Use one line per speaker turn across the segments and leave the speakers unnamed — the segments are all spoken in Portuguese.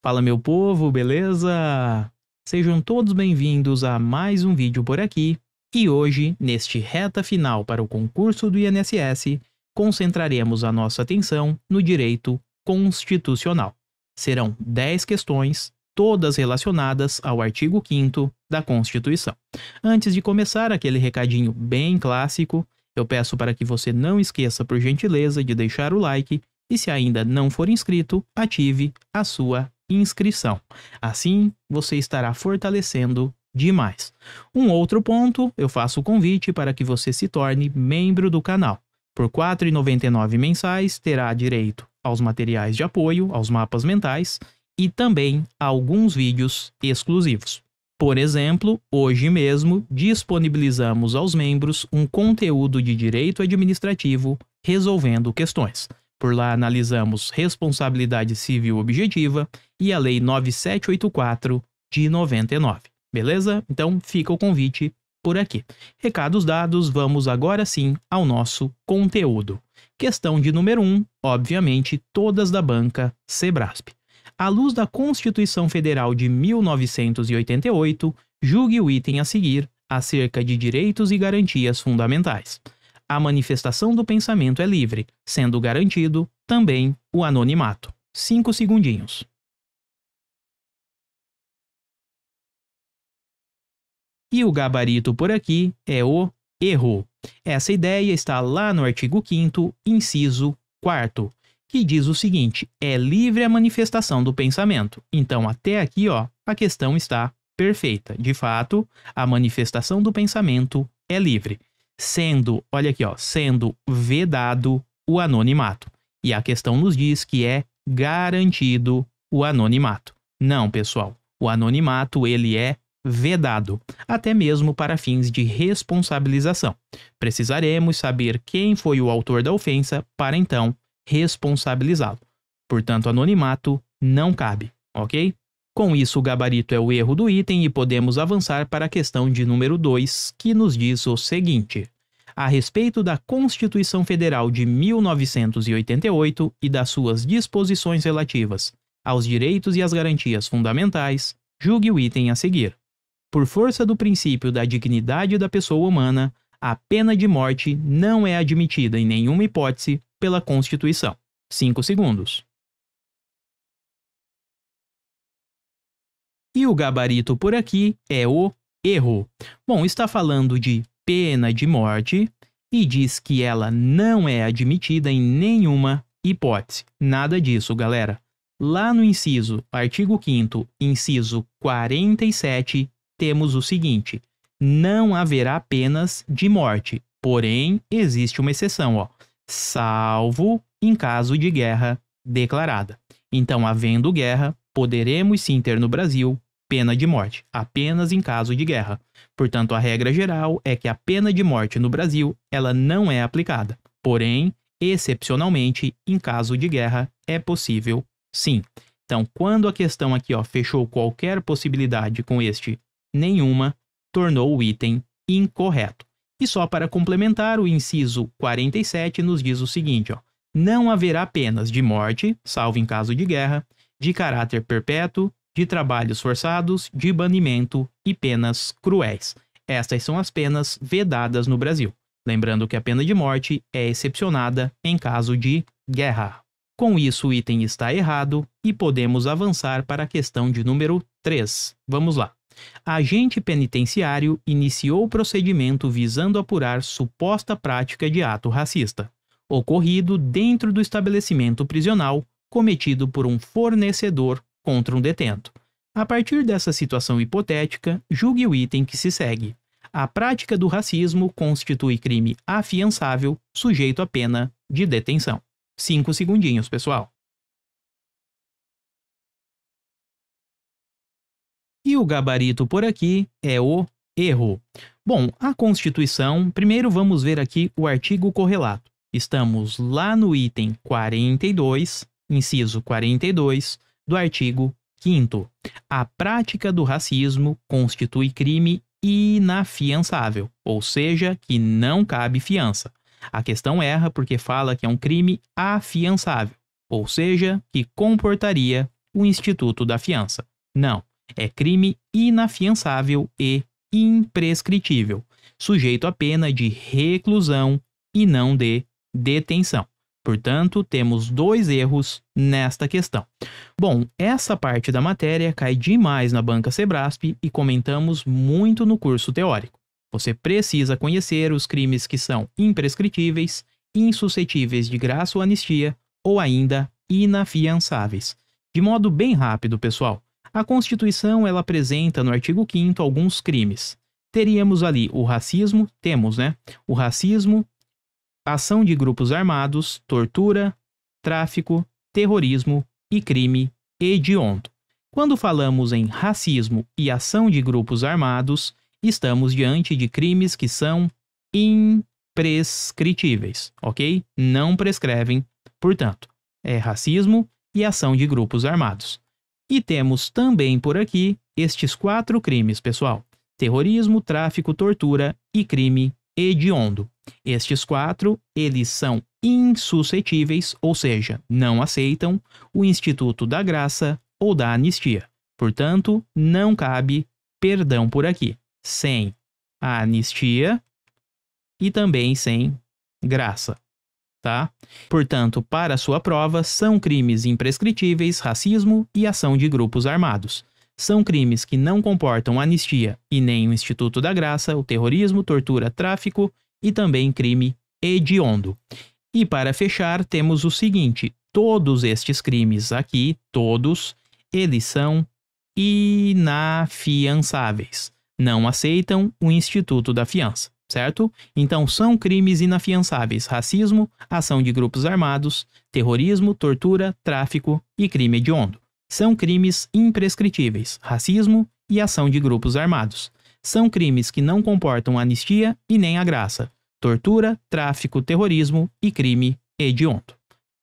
Fala, meu povo, beleza? Sejam todos bem-vindos a mais um vídeo por aqui. E hoje, neste reta final para o concurso do INSS, concentraremos a nossa atenção no direito constitucional. Serão 10 questões, todas relacionadas ao artigo 5º da Constituição. Antes de começar, aquele recadinho bem clássico, eu peço para que você não esqueça, por gentileza, de deixar o like e, se ainda não for inscrito, ative a sua inscrição. Assim, você estará fortalecendo demais. Um outro ponto, eu faço o convite para que você se torne membro do canal. Por R$ 4,99 mensais, terá direito aos materiais de apoio, aos mapas mentais e também a alguns vídeos exclusivos. Por exemplo, hoje mesmo disponibilizamos aos membros um conteúdo de direito administrativo resolvendo questões. Por lá analisamos responsabilidade civil objetiva e a Lei 9784 de 99. Beleza? Então fica o convite por aqui. Recados dados, vamos agora sim ao nosso conteúdo. Questão de número 1, obviamente todas da banca Sebrasp. À luz da Constituição Federal de 1988, julgue o item a seguir acerca de direitos e garantias fundamentais. A manifestação do pensamento é livre, sendo garantido também o anonimato. 5 segundinhos. E o gabarito por aqui é o erro. Essa ideia está lá no artigo 5º, inciso 4º, que diz o seguinte: é livre a manifestação do pensamento. Então, até aqui, a questão está perfeita. De fato, a manifestação do pensamento é livre, sendo, olha aqui, sendo vedado o anonimato. E a questão nos diz que é garantido o anonimato. Não, pessoal, o anonimato ele é vedado, até mesmo para fins de responsabilização. Precisaremos saber quem foi o autor da ofensa para então responsabilizá-lo. Portanto, anonimato não cabe, ok? Com isso, o gabarito é o erro do item e podemos avançar para a questão de número 2, que nos diz o seguinte: a respeito da Constituição Federal de 1988 e das suas disposições relativas aos direitos e às garantias fundamentais, julgue o item a seguir. Por força do princípio da dignidade da pessoa humana, a pena de morte não é admitida em nenhuma hipótese pela Constituição. 5 segundos. E o gabarito por aqui é o erro. Bom, está falando de pena de morte e diz que ela não é admitida em nenhuma hipótese. Nada disso, galera. Lá no inciso, artigo 5º, inciso 47, temos o seguinte: não haverá penas de morte, porém existe uma exceção, salvo em caso de guerra declarada. Então, havendo guerra, poderemos sim ter no Brasil pena de morte, apenas em caso de guerra. Portanto, a regra geral é que a pena de morte no Brasil, ela não é aplicada. Porém, excepcionalmente, em caso de guerra, é possível sim. Então, quando a questão aqui, fechou qualquer possibilidade com este nenhuma, tornou o item incorreto. E só para complementar, o inciso 47 nos diz o seguinte, não haverá penas de morte, salvo em caso de guerra, de caráter perpétuo, de trabalhos forçados, de banimento e penas cruéis. Estas são as penas vedadas no Brasil. Lembrando que a pena de morte é excepcionada em caso de guerra. Com isso, o item está errado e podemos avançar para a questão de número 3. Vamos lá. Agente penitenciário iniciou o procedimento visando apurar suposta prática de ato racista, ocorrido dentro do estabelecimento prisional cometido por um fornecedor contra um detento. A partir dessa situação hipotética, julgue o item que se segue. A prática do racismo constitui crime afiançável, sujeito à pena de detenção. 5 segundinhos, pessoal. E o gabarito por aqui é o erro. Bom, a Constituição, primeiro vamos ver aqui o artigo correlato. Estamos lá no item 42, inciso 42, do artigo 5º. A prática do racismo constitui crime inafiançável, ou seja, que não cabe fiança. A questão erra porque fala que é um crime afiançável, ou seja, que comportaria o instituto da fiança. Não, é crime inafiançável e imprescritível, sujeito a pena de reclusão e não de detenção. Portanto, temos 2 erros nesta questão. Bom, essa parte da matéria cai demais na banca Sebrasp e comentamos muito no curso teórico. Você precisa conhecer os crimes que são imprescritíveis, insuscetíveis de graça ou anistia ou ainda inafiançáveis. De modo bem rápido, pessoal, a Constituição ela apresenta no artigo 5º alguns crimes. Teríamos ali o racismo, o racismo, ação de grupos armados, tortura, tráfico, terrorismo e crime hediondo. Quando falamos em racismo e ação de grupos armados, estamos diante de crimes que são imprescritíveis, ok? Não prescrevem, portanto, é racismo e ação de grupos armados. E temos também por aqui estes 4 crimes, pessoal: terrorismo, tráfico, tortura e crime hediondo. Estes 4, eles são insuscetíveis, ou seja, não aceitam o instituto da graça ou da anistia. Portanto, não cabe perdão por aqui, sem a anistia e também sem graça, tá? Portanto, para sua prova, são crimes imprescritíveis, racismo e ação de grupos armados. São crimes que não comportam anistia e nem o instituto da graça, o terrorismo, tortura, tráfico e também crime hediondo. E para fechar, temos o seguinte: todos estes crimes aqui, todos, eles são inafiançáveis. Não aceitam o instituto da fiança, certo? Então são crimes inafiançáveis: racismo, ação de grupos armados, terrorismo, tortura, tráfico e crime hediondo. São crimes imprescritíveis: racismo e ação de grupos armados. São crimes que não comportam anistia e nem a graça: tortura, tráfico, terrorismo e crime hediondo.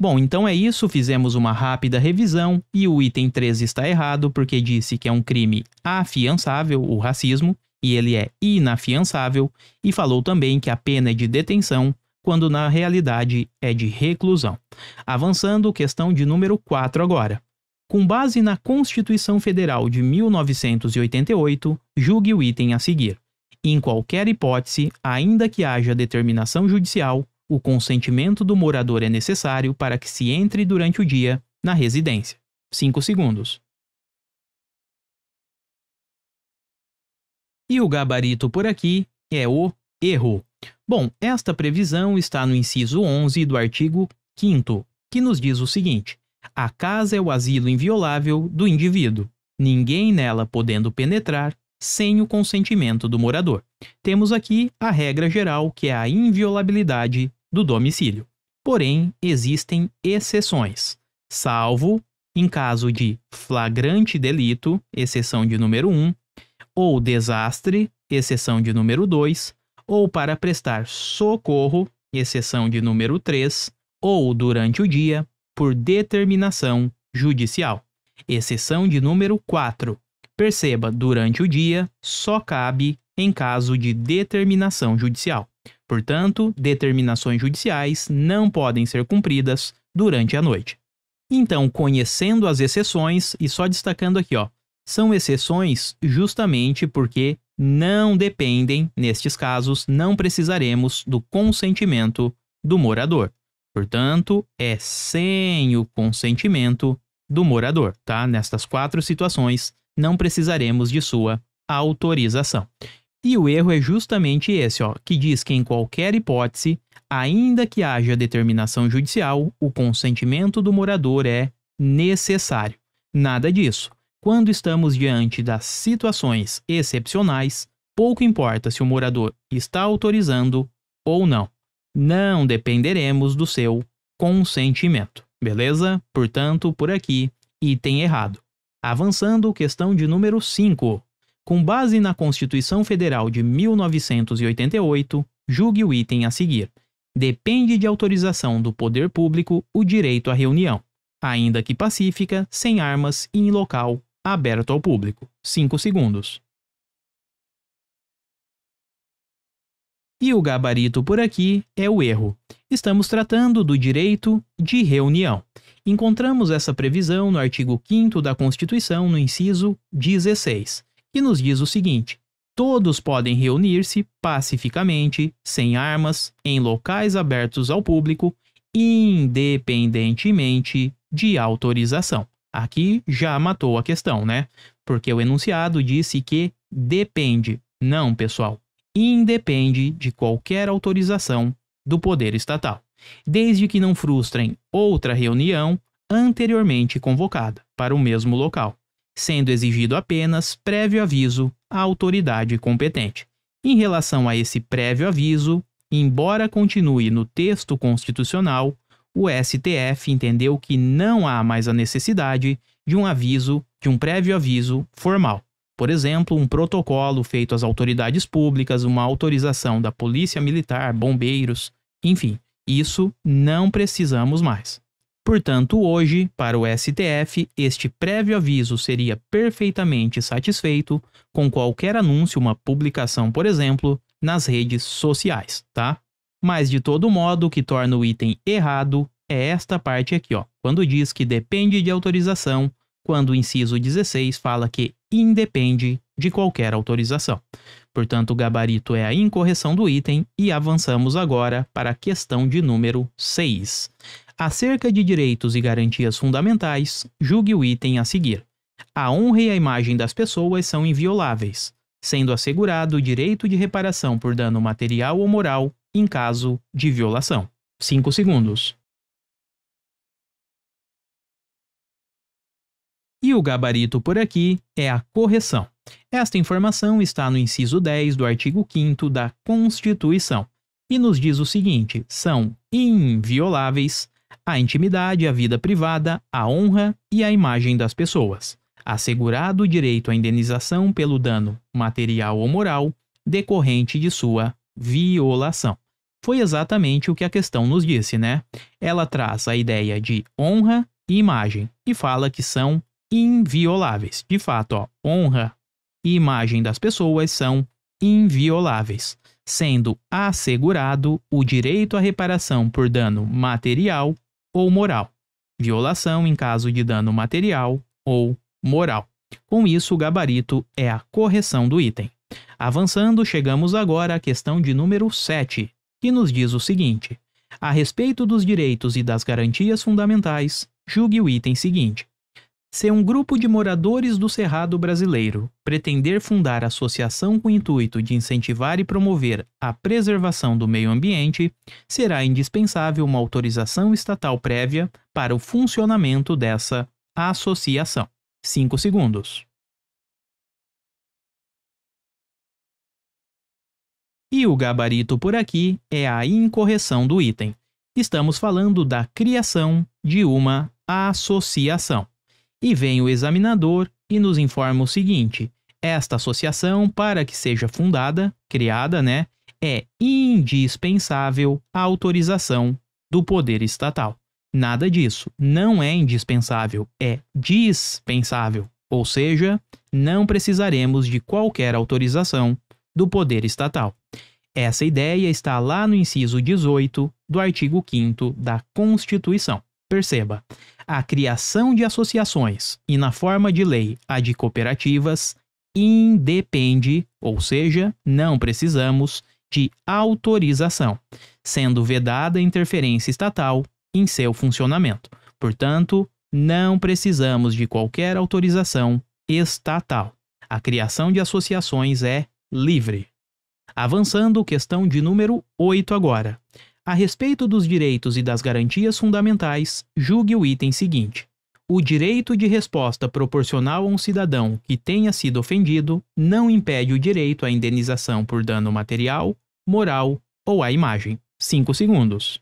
Bom, então é isso, fizemos uma rápida revisão e o item 13 está errado porque disse que é um crime afiançável, o racismo, e ele é inafiançável, e falou também que a pena é de detenção, quando na realidade é de reclusão. Avançando, questão de número 4 agora. Com base na Constituição Federal de 1988, julgue o item a seguir. Em qualquer hipótese, ainda que haja determinação judicial, o consentimento do morador é necessário para que se entre durante o dia na residência. 5 segundos. E o gabarito por aqui é o erro. Bom, esta previsão está no inciso 11 do artigo 5º, que nos diz o seguinte: a casa é o asilo inviolável do indivíduo, ninguém nela podendo penetrar sem o consentimento do morador. Temos aqui a regra geral, que é a inviolabilidade do domicílio. Porém, existem exceções, salvo em caso de flagrante delito, exceção de número 1, ou desastre, exceção de número 2, ou para prestar socorro, exceção de número 3, ou durante o dia, por determinação judicial, exceção de número 4. Perceba, durante o dia só cabe em caso de determinação judicial. Portanto, determinações judiciais não podem ser cumpridas durante a noite. Então, conhecendo as exceções, e só destacando aqui, são exceções justamente porque não dependem, nestes casos, não precisaremos do consentimento do morador. Portanto, é sem o consentimento do morador, tá? Nestas 4 situações, não precisaremos de sua autorização. E o erro é justamente esse, que diz que em qualquer hipótese, ainda que haja determinação judicial, o consentimento do morador é necessário. Nada disso. Quando estamos diante das situações excepcionais, pouco importa se o morador está autorizando ou não. Não dependeremos do seu consentimento, beleza? Portanto, por aqui, item errado. Avançando, questão de número 5. Com base na Constituição Federal de 1988, julgue o item a seguir. Depende de autorização do poder público o direito à reunião, ainda que pacífica, sem armas e em local aberto ao público. 5 segundos. E o gabarito por aqui é o erro. Estamos tratando do direito de reunião. Encontramos essa previsão no artigo 5º da Constituição, no inciso 16, que nos diz o seguinte: todos podem reunir-se pacificamente, sem armas, em locais abertos ao público, independentemente de autorização. Aqui já matou a questão, né? Porque o enunciado disse que depende. Não, pessoal. Independe de qualquer autorização do poder estatal, desde que não frustrem outra reunião anteriormente convocada para o mesmo local, sendo exigido apenas prévio aviso à autoridade competente. Em relação a esse prévio aviso, embora continue no texto constitucional, o STF entendeu que não há mais a necessidade de um prévio aviso formal. Por exemplo, um protocolo feito às autoridades públicas, uma autorização da Polícia Militar, bombeiros, enfim, isso não precisamos mais. Portanto, hoje, para o STF, este prévio aviso seria perfeitamente satisfeito com qualquer anúncio, uma publicação, por exemplo, nas redes sociais, tá? Mas, de todo modo, o que torna o item errado é esta parte aqui, ó, quando diz que depende de autorização, quando o inciso 16 fala que independe de qualquer autorização. Portanto, o gabarito é a incorreção do item e avançamos agora para a questão de número 6. Acerca de direitos e garantias fundamentais, julgue o item a seguir. A honra e a imagem das pessoas são invioláveis, sendo assegurado o direito de reparação por dano material ou moral em caso de violação. 5 segundos. E o gabarito por aqui é a correção. Esta informação está no inciso 10 do artigo 5º da Constituição e nos diz o seguinte: são invioláveis a intimidade, a vida privada, a honra e a imagem das pessoas, assegurado o direito à indenização pelo dano material ou moral decorrente de sua violação. Foi exatamente o que a questão nos disse, né? Ela traz a ideia de honra e imagem e fala que são invioláveis. De fato, ó, honra e imagem das pessoas são invioláveis, sendo assegurado o direito à reparação por dano material ou moral. Violação em caso de dano material ou moral. Com isso, o gabarito é a correção do item. Avançando, chegamos agora à questão de número 7, que nos diz o seguinte: a respeito dos direitos e das garantias fundamentais, julgue o item seguinte. Se um grupo de moradores do Cerrado brasileiro pretender fundar associação com o intuito de incentivar e promover a preservação do meio ambiente, será indispensável uma autorização estatal prévia para o funcionamento dessa associação. 5 segundos. E o gabarito por aqui é a incorreção do item. Estamos falando da criação de uma associação. E vem o examinador e nos informa o seguinte: esta associação, para que seja fundada, criada, né, é indispensável a autorização do poder estatal. Nada disso, não é indispensável, é dispensável, ou seja, não precisaremos de qualquer autorização do poder estatal. Essa ideia está lá no inciso 18 do artigo 5º da Constituição. Perceba, a criação de associações e, na forma de lei, a de cooperativas, independe, ou seja, não precisamos de autorização, sendo vedada a interferência estatal em seu funcionamento. Portanto, não precisamos de qualquer autorização estatal. A criação de associações é livre. Avançando, questão de número 8 agora. A respeito dos direitos e das garantias fundamentais, julgue o item seguinte. O direito de resposta proporcional a um cidadão que tenha sido ofendido não impede o direito à indenização por dano material, moral ou à imagem. 5 segundos.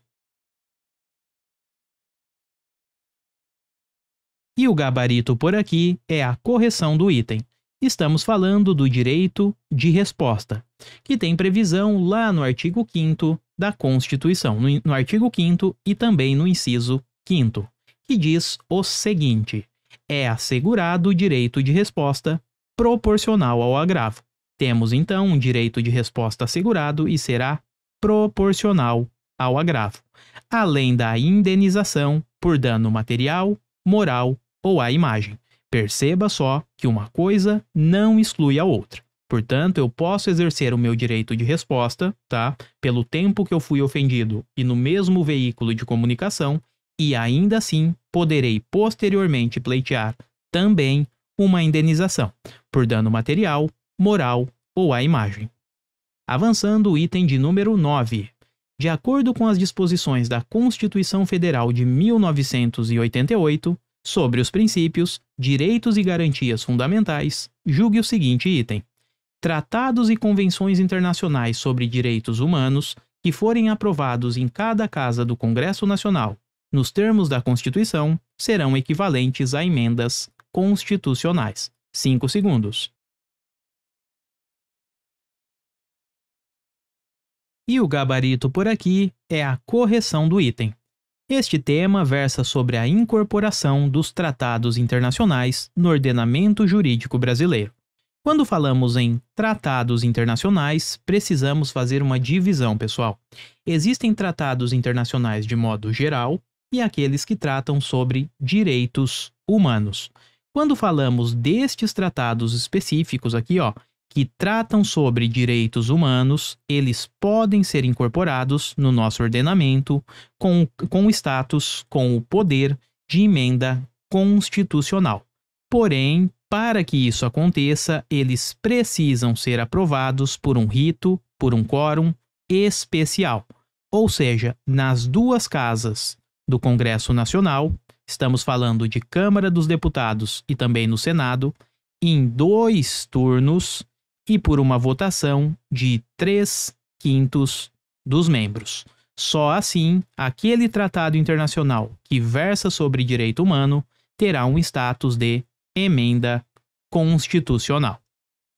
E o gabarito por aqui é a correção do item. Estamos falando do direito de resposta, que tem previsão lá no artigo 5º da Constituição, no artigo 5º e também no inciso 5º, que diz o seguinte: é assegurado o direito de resposta proporcional ao agravo. Temos então um direito de resposta assegurado e será proporcional ao agravo, além da indenização por dano material, moral ou à imagem. Perceba só que uma coisa não exclui a outra. Portanto, eu posso exercer o meu direito de resposta, tá? Pelo tempo que eu fui ofendido e no mesmo veículo de comunicação, e ainda assim poderei posteriormente pleitear também uma indenização por dano material, moral ou à imagem. Avançando, o item de número 9. De acordo com as disposições da Constituição Federal de 1988, sobre os princípios, direitos e garantias fundamentais, julgue o seguinte item: tratados e convenções internacionais sobre direitos humanos que forem aprovados em cada casa do Congresso Nacional, nos termos da Constituição, serão equivalentes a emendas constitucionais. 5 segundos. E o gabarito por aqui é a correção do item. Este tema versa sobre a incorporação dos tratados internacionais no ordenamento jurídico brasileiro. Quando falamos em tratados internacionais, precisamos fazer uma divisão, pessoal. Existem tratados internacionais de modo geral e aqueles que tratam sobre direitos humanos. Quando falamos destes tratados específicos aqui, que tratam sobre direitos humanos, eles podem ser incorporados no nosso ordenamento com o status, com o poder de emenda constitucional. Porém, para que isso aconteça, eles precisam ser aprovados por um rito, por um quórum especial. Ou seja, nas duas casas do Congresso Nacional, estamos falando de Câmara dos Deputados e também no Senado, em 2 turnos e por uma votação de 3/5 dos membros. Só assim, aquele tratado internacional que versa sobre direito humano terá um status de emenda constitucional.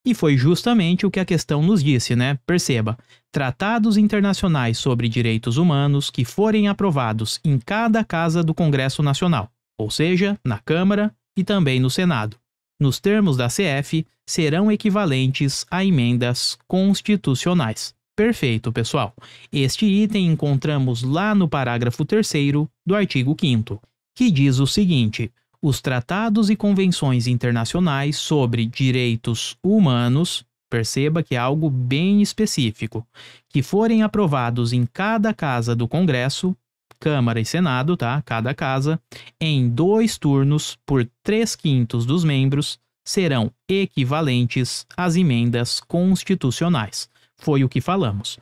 E foi justamente o que a questão nos disse, né? Perceba, tratados internacionais sobre direitos humanos que forem aprovados em cada casa do Congresso Nacional, ou seja, na Câmara e também no Senado, nos termos da CF, serão equivalentes a emendas constitucionais. Perfeito, pessoal. Este item encontramos lá no parágrafo 3º do artigo 5º, que diz o seguinte: os tratados e convenções internacionais sobre direitos humanos, perceba que é algo bem específico, que forem aprovados em cada casa do Congresso, Câmara e Senado, tá? Cada casa, em 2 turnos por 3/5 dos membros, serão equivalentes às emendas constitucionais. Foi o que falamos.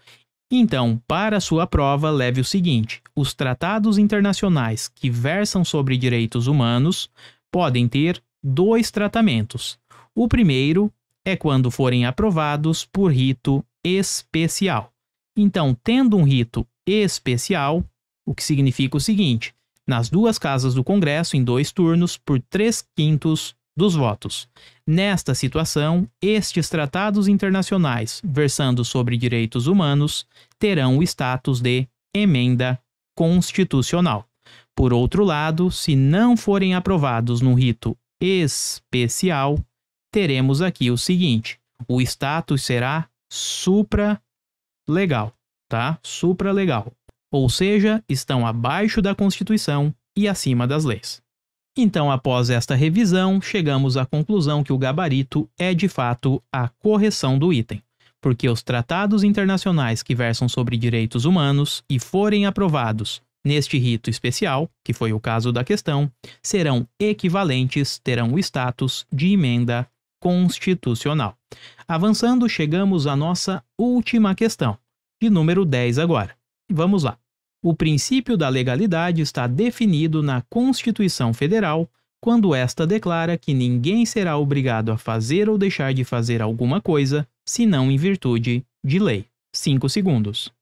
Então, para sua prova, leve o seguinte: os tratados internacionais que versam sobre direitos humanos podem ter 2 tratamentos. O primeiro é quando forem aprovados por rito especial. Então, tendo um rito especial, o que significa o seguinte: nas 2 casas do Congresso, em 2 turnos, por 3/5 dos votos. Nesta situação, estes tratados internacionais versando sobre direitos humanos terão o status de emenda constitucional. Por outro lado, se não forem aprovados no rito especial, teremos aqui o seguinte: o status será supralegal, tá? Supralegal. Ou seja, estão abaixo da Constituição e acima das leis. Então, após esta revisão, chegamos à conclusão que o gabarito é de fato a correção do item, porque os tratados internacionais que versam sobre direitos humanos e forem aprovados neste rito especial, que foi o caso da questão, serão equivalentes, terão o status de emenda constitucional. Avançando, chegamos à nossa última questão, de número 10 agora. Vamos lá. O princípio da legalidade está definido na Constituição Federal quando esta declara que ninguém será obrigado a fazer ou deixar de fazer alguma coisa, senão em virtude de lei. 5 segundos.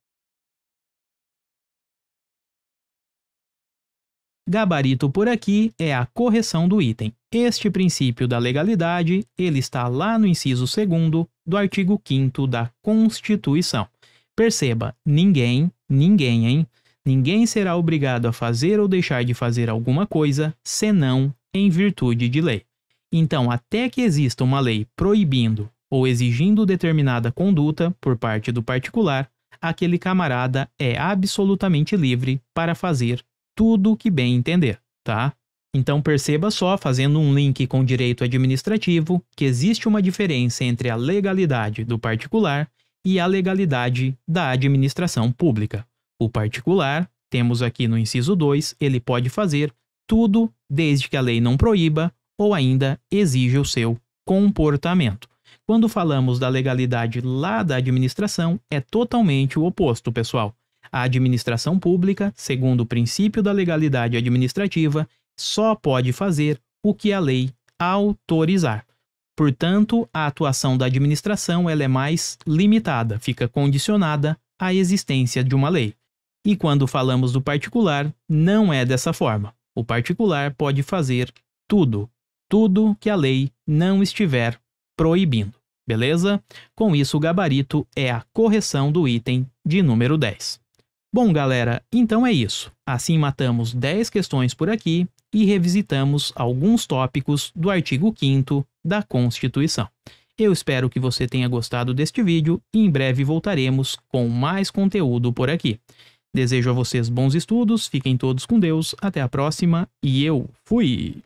Gabarito por aqui é a correção do item. Este princípio da legalidade, ele está lá no inciso 2º do artigo 5º da Constituição. Perceba, ninguém, hein? Ninguém será obrigado a fazer ou deixar de fazer alguma coisa, senão em virtude de lei. Então, até que exista uma lei proibindo ou exigindo determinada conduta por parte do particular, aquele camarada é absolutamente livre para fazer tudo o que bem entender, tá? Então perceba só, fazendo um link com o direito administrativo, que existe uma diferença entre a legalidade do particular e a legalidade da administração pública. O particular, temos aqui no inciso 2, ele pode fazer tudo desde que a lei não proíba ou ainda exija o seu comportamento. Quando falamos da legalidade lá da administração, é totalmente o oposto, pessoal. A administração pública, segundo o princípio da legalidade administrativa, só pode fazer o que a lei autorizar. Portanto, a atuação da administração ela é mais limitada, fica condicionada à existência de uma lei. E quando falamos do particular, não é dessa forma. O particular pode fazer tudo que a lei não estiver proibindo, beleza? Com isso, o gabarito é a correção do item de número 10. Bom, galera, então é isso. Assim matamos 10 questões por aqui e revisitamos alguns tópicos do artigo 5º da Constituição. Eu espero que você tenha gostado deste vídeo e em breve voltaremos com mais conteúdo por aqui. Desejo a vocês bons estudos, fiquem todos com Deus, até a próxima e eu fui!